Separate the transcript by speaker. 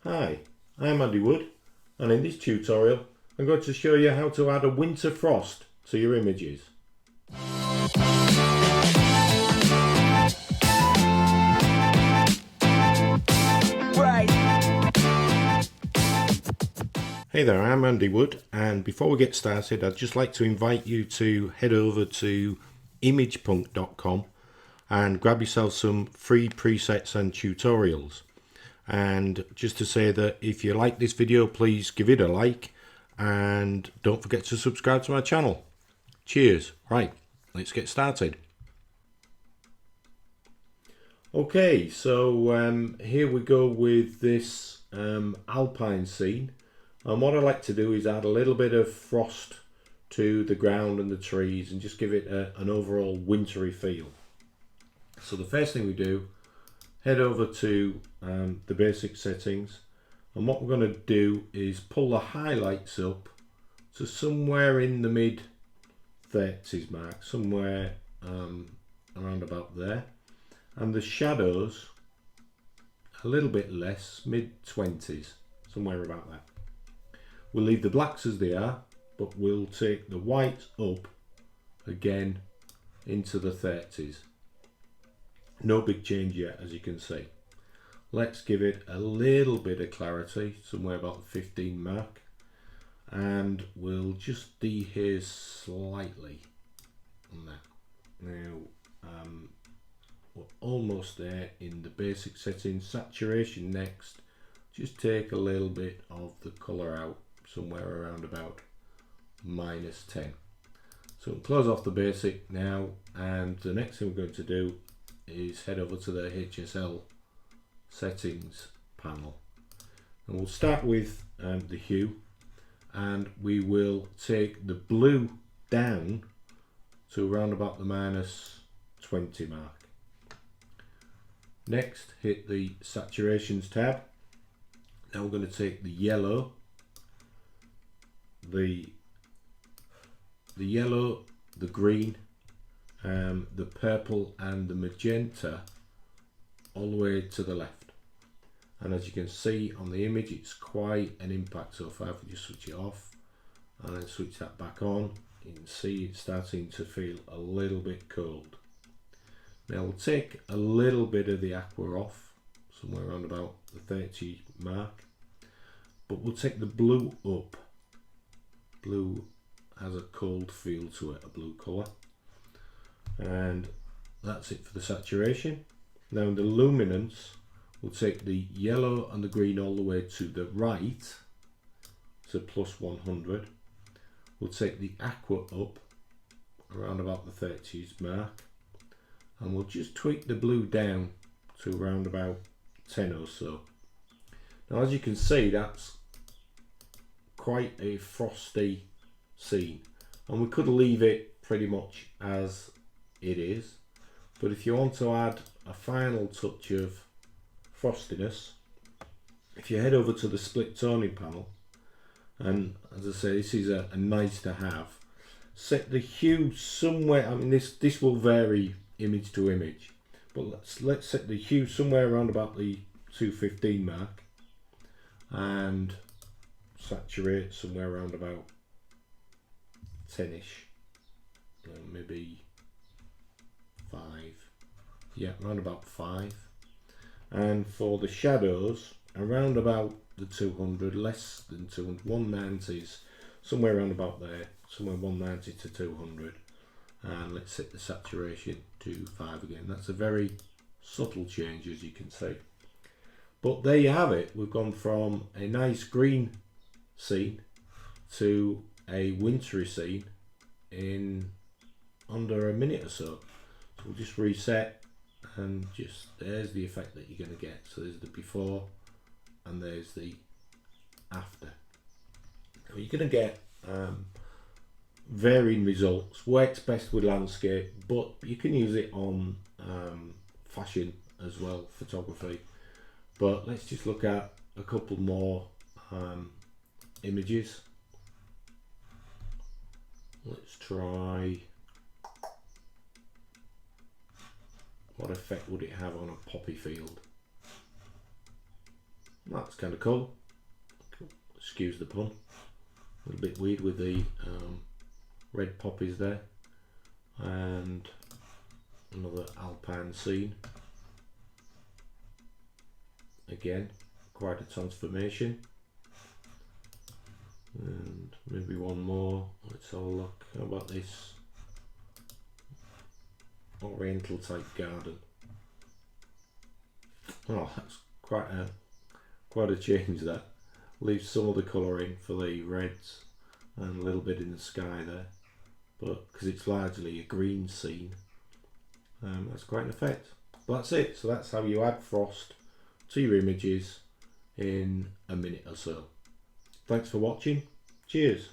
Speaker 1: Hi, I'm Andy Wood, and in this tutorial I'm going to show you how to add a winter frost to your images. Hey there, I'm Andy Wood, and before we get started I'd just like to invite you to head over to imagepunk.com and grab yourself some free presets and tutorials. And just to say that if you like this video, please give it a like and don't forget to subscribe to my channel. Cheers. Right, let's get started. Okay, so here we go with this alpine scene, and what I like to do is add a little bit of frost to the ground and the trees and just give it an overall wintry feel. So the first thing we do, head over to the basic settings, and what we're going to do is pull the highlights up to somewhere in the mid 30s mark, somewhere around about there, and the shadows a little bit less, mid 20s, somewhere about that. We'll leave the blacks as they are, but we'll take the whites up again into the 30s. No big change yet, as you can see. Let's give it a little bit of clarity, somewhere about the 15 mark, and we'll just dehaze slightly on that. Now we're almost there in the basic settings. Saturation next, just take a little bit of the colour out, somewhere around about -10. So we'll close off the basic now, and the next thing we're going to do is head over to the HSL settings panel, and we'll start with the hue, and we will take the blue down to around about the -20 mark. Next, hit the saturations tab. Now we're going to take the yellow, the green, the purple and the magenta all the way to the left, and as you can see on the image it's quite an impact. So if I just switch it off and then switch that back on, you can see it's starting to feel a little bit cold. Now we'll take a little bit of the aqua off, somewhere around about the 30 mark, but we'll take the blue up. Blue has a cold feel to it, a blue colour, and that's it for the saturation. Now in the luminance, we'll take the yellow and the green all the way to the right to +100. We'll take the aqua up around about the 30s mark, and we'll just tweak the blue down to around about 10 or so. Now as you can see, that's quite a frosty scene, and we could leave it pretty much as it is, but if you want to add a final touch of frostiness, if you head over to the split toning panel, and as I say, this is a nice to have, set the hue somewhere, I mean this will vary image to image, but let's set the hue somewhere around about the 215 mark, and saturate somewhere around about 10ish, maybe 5, yeah, around about 5. And for the shadows, around about the 200, less than 200, 190s, somewhere around about there, somewhere 190 to 200. And let's set the saturation to 5 again. That's a very subtle change, as you can see. But there you have it. We've gone from a nice green scene to a wintry scene in under a minute or so. So we'll just reset, and just there's the effect that you're going to get. So there's the before and there's the after. Now you're going to get varying results. Works best with landscape, but you can use it on fashion as well, photography. But let's just look at a couple more images. Let's try, what effect would it have on a poppy field? That's kind of cool. Excuse the pun. A little bit weird with the red poppies there. And another alpine scene. Again, quite a transformation. And maybe one more. Let's have a look. How about this oriental type garden? Oh, that's quite a change. That leaves some of the colour in for the reds and a little bit in the sky there, but because it's largely a green scene, that's quite an effect. But that's it. So that's how you add frost to your images in a minute or so. Thanks for watching. Cheers.